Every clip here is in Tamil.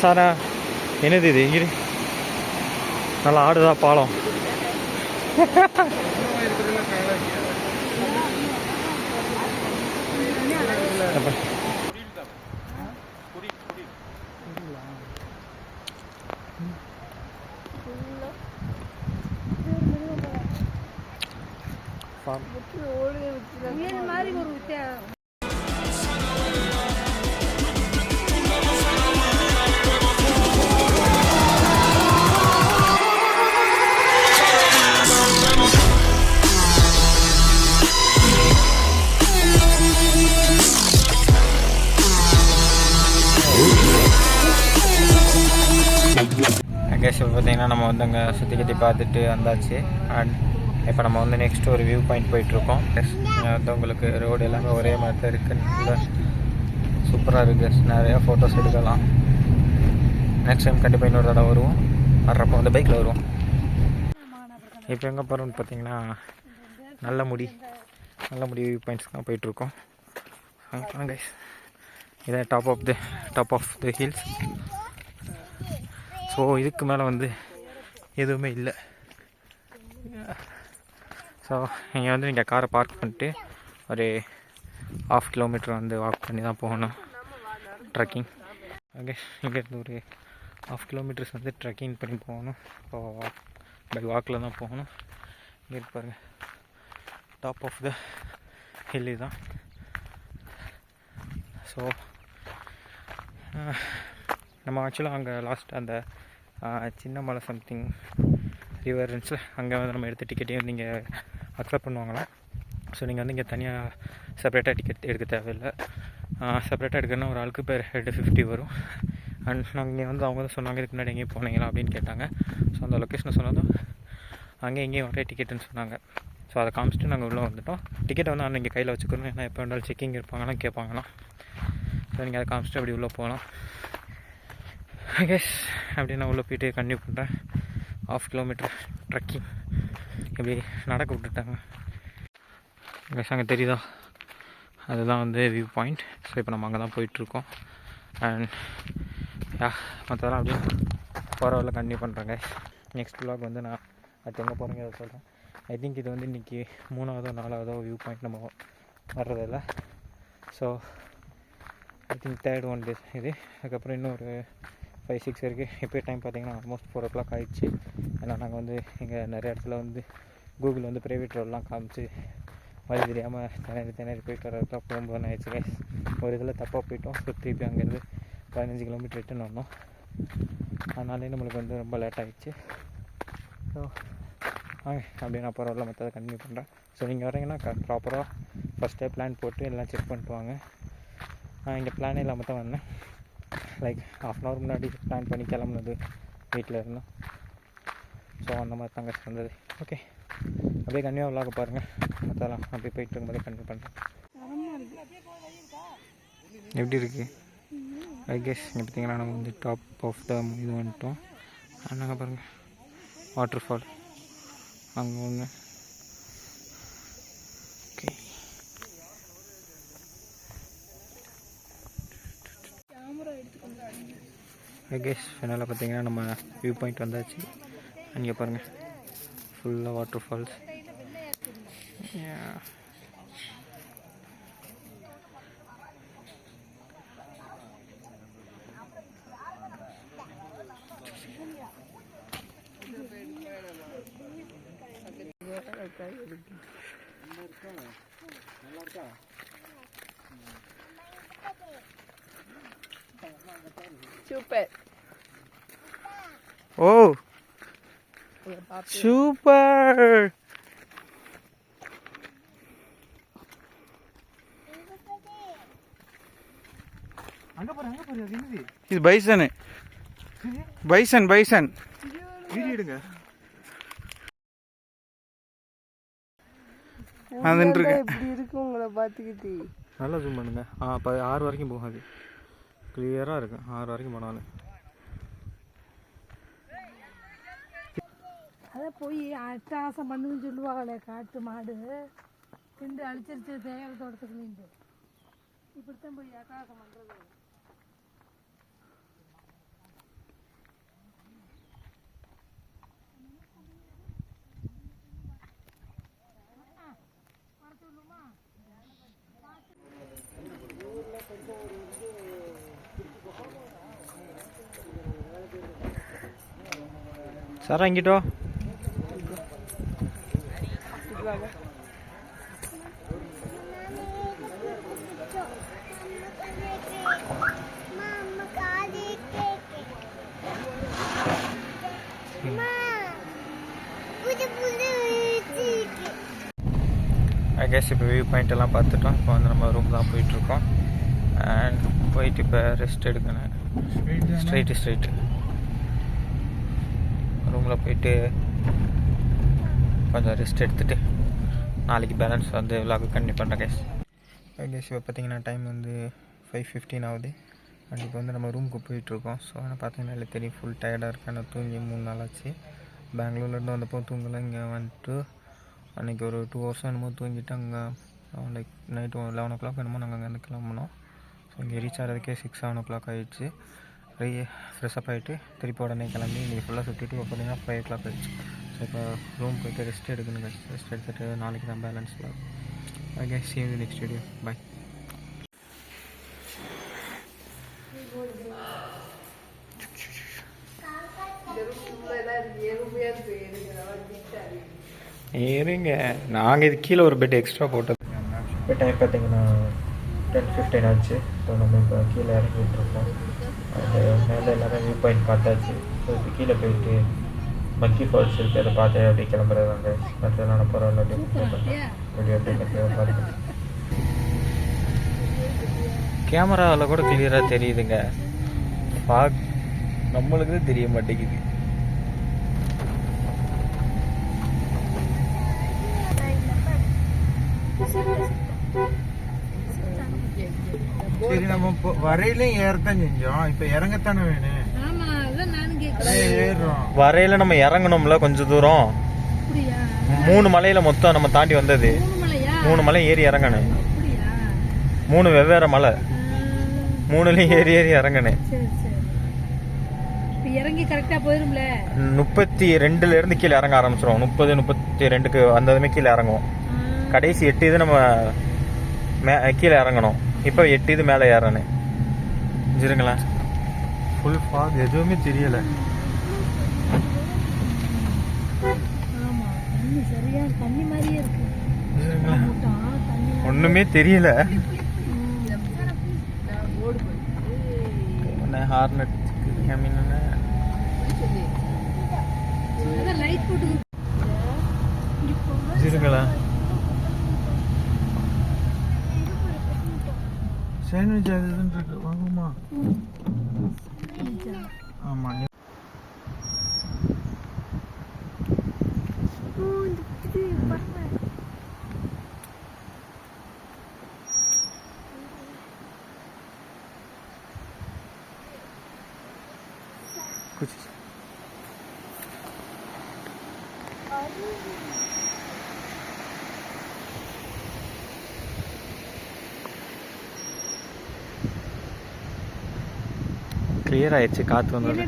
சாரா என்னது இது இங்கே நல்லா ஆடுதா பாலம். கேஸ் பார்த்தீங்கன்னா நம்ம வந்து அங்கே சுற்றி கட்டி பார்த்துட்டு வந்தாச்சு. அண்ட் இப்போ நம்ம வந்து நெக்ஸ்ட் ஒரு வியூ பாயிண்ட் போயிட்டுருக்கோம். வந்து உங்களுக்கு ரோடு எல்லாமே ஒரே மாதிரி தான் இருக்குது. நல்ல சூப்பராக இருக்குது. நிறையா ஃபோட்டோஸ் எடுக்கலாம். நெக்ஸ்ட் டைம் கண்டிப்பாக இன்னொரு தடவை வருவோம். வர்றப்போ வந்து பைக்கில் வருவோம். இப்போ எங்கே போகிறோம்னு பார்த்தீங்கன்னா நல்ல முடி வியூ பாயிண்ட்ஸ் தான் போயிட்டுருக்கோம். கைஸ் இதான் top of the hills. So இதுக்கு மேலே வந்து எதுவுமே இல்லை. ஸோ இங்கே வந்து நீங்கள் காரை பார்க் பண்ணிட்டு ஒரு 1/2 கிலோமீட்டர் வந்து வாக் பண்ணி தான் போகணும். ட்ரெக்கிங் ஓகே, இங்கேருந்து ஒரு 1/2 கிலோமீட்டர்ஸ் வந்து ட்ரெக்கிங் பண்ணி போகணும். ஸோ பை வாக்கில் தான் போகணும். இங்கே பாருங்கள், டாப் ஆஃப் த ஹில் தான். ஸோ நம்ம ஆக்சுவலாக அங்கே லாஸ்ட் அந்த சின்ன மலை சம்திங் ரிவரன்ஸில் அங்கே வந்து நம்ம எடுத்த டிக்கெட்டையும் வந்து இங்கே அக்செப்ட் பண்ணுவாங்களாம். ஸோ நீங்கள் வந்து இங்கே தனியாக செப்பரேட்டாக டிக்கெட் எடுக்க தேவையில்லை. செப்பரேட்டாக எடுக்கணும்னா ஒரு ஆளுக்கு பேர் ஹெட் 50 வரும். அண்ட் நாங்கள் இங்கே வந்து அவங்க தான் சொன்னாங்க, இதுக்கு முன்னாடி எங்கேயும் போனீங்களா அப்படின்னு கேட்டாங்க. ஸோ அந்த லொக்கேஷனை சொன்னதும் அங்கே எங்கேயும் ஒரே டிக்கெட்டுன்னு சொன்னாங்க. ஸோ அதை காமிச்சிட்டு நாங்கள் உள்ளே வந்துவிட்டோம். டிக்கெட்டை வந்து நான் இங்கே கையில் வச்சுக்கணும், ஏன்னா எப்போ வேண்டாலும் செக்கிங் இருப்பாங்கன்னா கேட்பாங்கன்னா. ஸோ நீங்கள் அதை காமிச்சிட்டு அப்படி உள்ளே போகலாம். கேஸ் அப்படி நான் உள்ளே போய்ட்டு கன்டினியூ பண்ணுறேன். 1/2 கிலோமீட்டர் ட்ரெக்கிங் இப்படி நடக்க விட்டுட்டாங்க. கேஸ் அங்கே தெரியுதா, அதுதான் வந்து வியூ பாயிண்ட். ஸோ இப்போ நம்ம அங்கே தான் போயிட்டுருக்கோம். அண்ட் மற்றதெல்லாம் அப்படியே போகிற வரல கன்டினியூ பண்ணுறேங்க. நெக்ஸ்ட் விலாக் வந்து நான் அது எங்கே போகிறேங்க அதை சொல்கிறேன். ஐ திங்க் இது வந்து இன்றைக்கி 3ஆவதோ 4ஆவதோ வியூ பாயிண்ட் நம்ம வர்றதில்லை. So I think 3rd one days இது. அதுக்கப்புறம் இன்னும் ஒரு 5-6 இருக்குது. இப்போ டைம் பார்த்திங்கன்னா ஆல்மோஸ்ட் 4 o'clock ஆகிடுச்சு. ஏன்னா நாங்கள் வந்து இங்கே நிறைய இடத்துல வந்து கூகுள் வந்து ப்ரைவேட் ரோடெலாம் காமிச்சு வழி தெரியாமல் திணறி போயிட்டு வரதுக்கு போகும்போது ஆயிடுச்சு கைஸ். ஒரு இதில் தப்பாக போயிட்டோம். ஸோ திருப்பி அங்கேருந்து 15 கிலோமீட்டர் ரிட்டன் வந்தோம். அதனாலே நம்மளுக்கு வந்து ரொம்ப லேட் ஆகிடுச்சு. ஸோ அப்படியே நான் போகிற வரல மற்றதை கண்டினியூ பண்ணுறேன். ஸோ நீங்கள் வரீங்கன்னா ப்ராப்பராக ஃபஸ்ட்டே பிளான் போட்டு எல்லாம் செக் பண்ணிட்டு வாங்க. நான் இங்கே பிளானே இல்லாமல் தான் வந்தேன். லைக் 1/2 hour முன்னாடி பிளான் பண்ணி கிளம்புனது வீட்டில் இருந்தோம். ஸோ அந்த மாதிரி தாங்க வந்தது. ஓகே, அப்படியே கன்னியாக விளாக பாருங்கள். அதெல்லாம் அப்படியே போயிட்டு இருக்கும்போதே கன்டினியூ பண்ணுறேன். எப்படி இருக்குது ஐ கெஸ். இங்கே பார்த்திங்கன்னா நம்ம வந்து டாப் ஆஃப் த இது வந்துட்டோம். நாங்கள் பாருங்கள் வாட்டர் ஃபால் அங்கே ஒன்று. ஓகே, ஐ கெஸ் ஃபைனலாக பார்த்தீங்கன்னா நம்ம வியூ பாயிண்ட் வந்தாச்சு. அங்கே பாருங்கள் ஃபுல்லாக waterfalls. Super. Oh, super. இது பைசன். வீடியோ எடுங்க. எப்படி இருக்கு உங்களை பார்த்துக்கிட்டு நல்லா ஜூம் பண்ணுங்க. 6 வரைக்கும் போகாது, கிளியராக இருக்கு. 6 வரைக்கும் போனாலும் அதை போய் அட்டாசம் பண்ணுன்னு சொல்லுவாங்களே காட்டு மாடு திண்டு அழிச்சிருச்சு தேவை தோட்டத்துக்கு. இப்படித்தான் போய் அட்டாசம் பண்ணுறது. சார் இங்கிட்டோ கேஸ் இப்போ வியூ பாயிண்ட் எல்லாம் பார்த்துட்டோம். இப்போ வந்து நம்ம ரூம் தான் போயிட்டுருக்கோம். அண்ட் போயிட்டு இப்போ ரெஸ்ட் எடுக்கணும். ஸ்ட்ரைட்டு ரூமில் போயிட்டு கொஞ்சம் ரெஸ்ட் எடுத்துகிட்டு நாளைக்கு பேலன்ஸ் வந்து விலாகு கண்டினியூ பண்ணுறேன் கேஸ். கேஸ் இப்போ பார்த்தீங்கன்னா டைம் வந்து 5:15 ஆகுது. அண்ட் இப்போ வந்து நம்ம ரூமுக்கு போயிட்டுருக்கோம். ஸோ ஆனால் பார்த்தீங்கன்னா இல்லை தெரியும் ஃபுல் டயர்டாக இருக்கேன். நான் தூங்கி 3 நாள் ஆச்சு. பெங்களூர்லேருந்து வந்தப்போ தூங்கலை. இங்கே வந்துட்டு அன்றைக்கி ஒரு 2 hours என்னமோ தூங்கிட்டு அங்கே லைக் நைட்டு 11 o'clock என்னமோ நாங்கள் அங்கேருந்து கிளம்புனோம். ஸோ இங்கே ரீச் ஆகிறதுக்கே 6-7 o'clock ஆகிடுச்சு. ஃப்ரெஷ்அப் ஆகிட்டு திருப்பி உடனே கிளம்பி இன்றைக்கி ஃபுல்லாக சுற்றிட்டு இப்போ பார்த்தீங்கன்னா 5 o'clock ஆகிடுச்சு. ஸோ இப்போ ரூம் போய்ட்டு ரெஸ்ட் எடுக்கணும். ரெஸ்ட் எடுத்துகிட்டு நாளைக்கு தான் பேலன்ஸில். Okay, see you in the next video. Bye. ஏறுங்க, நாங்கள் இது கீழே ஒரு பெட் எக்ஸ்ட்ரா போட்டது. இப்போ டைம் பார்த்தீங்கன்னா 10:15 ஆச்சு. ஸோ நம்ம இப்போ கீழே இறங்கிட்டுருக்கோம். அந்த மேலே எல்லாமே வியூ பாயிண்ட் பார்த்தாச்சு. ஸோ இப்போ கீழே போயிட்டு மக்கி ஃபால்ஸ் இருக்குது, அதை பார்த்து அப்படியே கிளம்புறது வாங்க. மற்றதெல்லாம் நான் பரவாயில்ல வீடியோ அப்படியே பாருங்க. கேமராவில் கூட கிளியராக தெரியுதுங்க. நம்மளுக்கு தான் தெரிய மாட்டேங்குது. சரி, நம்ம வரையிலும் ஏறத்தான் செஞ்சோம். இப்ப இறங்கத்தானே வேணும். வரையில நம்ம இறங்கணும்ல கொஞ்சம் தூரம். 3 மலையில மொத்தம் நம்ம தாண்டி வந்தது. 3 மலை ஏறி இறங்கணும். 3 வெவ்வேறு மலை, 3லையும் ஏறி இறங்கணும். இறங்கி கரெக்டா போயிரும்ல. 32ல இருந்து கீழே இறங்க ஆரம்பிச்சிரும். 30-32க்கு வந்ததுமே கீழே இறங்குவோம். கடைசி 8 இது நம்ம கீழே இறங்கணும். இப்போ 8 இது மேலே ஏறணும். இருங்களேன், ஃபுல் ஃபாக், எதுவுமே தெரியல. ஒண்ணுமே தெரியல. ஹார்னட் இருங்களா சாண்ட்விச் அதுன்னு இருக்கு, வாங்குமா? ஆமா. கிளியர் ஆயிடுச்சு, காற்று வந்தது.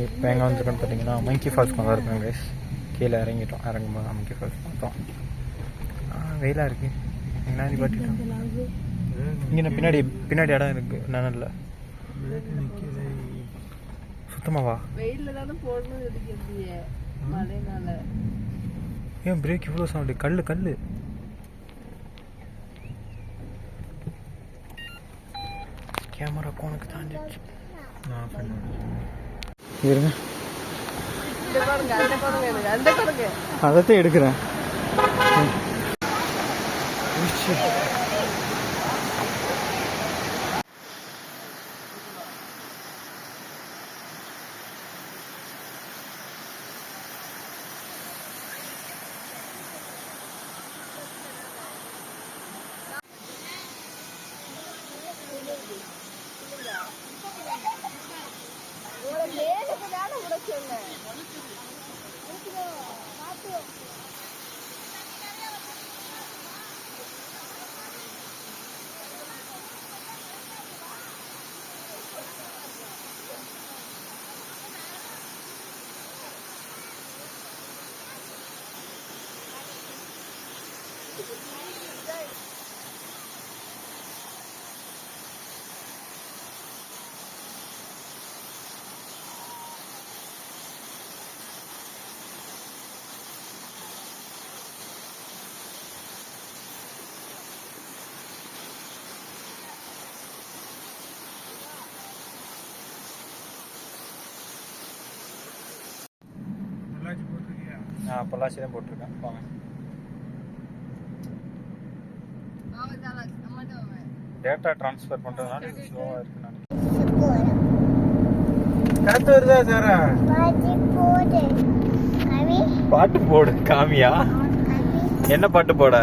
இப்போ எங்கே வந்துருக்கோன்னு பார்த்தீங்கன்னா மங்கி ஃபால்ஸ் கொண்டு இருக்கோம் கைஸ். கீழே இறங்கிட்டோம். இறங்கும்போது மங்கி ஃபால்ஸ் பார்த்தோம். வெயிலாக இருக்குது. எங்கேனா பாட்டிட்டோம். இங்கே பின்னாடி இடம் இருக்குது. நிழல்ல சுத்தமாவா ஏன் பிரேக் இவ்வளோ சவுண்டு? கல் கேமரா கோனுக்கு தாண்டிடுச்சு. இருங்க, அதைத்தான் எடுக்கிறேன். நான் பொள்ளாச்சி தான் போட்டிருக்கேன். வாங்க. டேட்டா ட்ரான்ஸ்ஃபர் பண்ணுறதுனால இது ஸ்லோவாக இருக்குன்னு நினைக்கிறேன். காத்து வருதா சாரா? பாட்டு போடு காமியா. என்ன பாட்டு போட?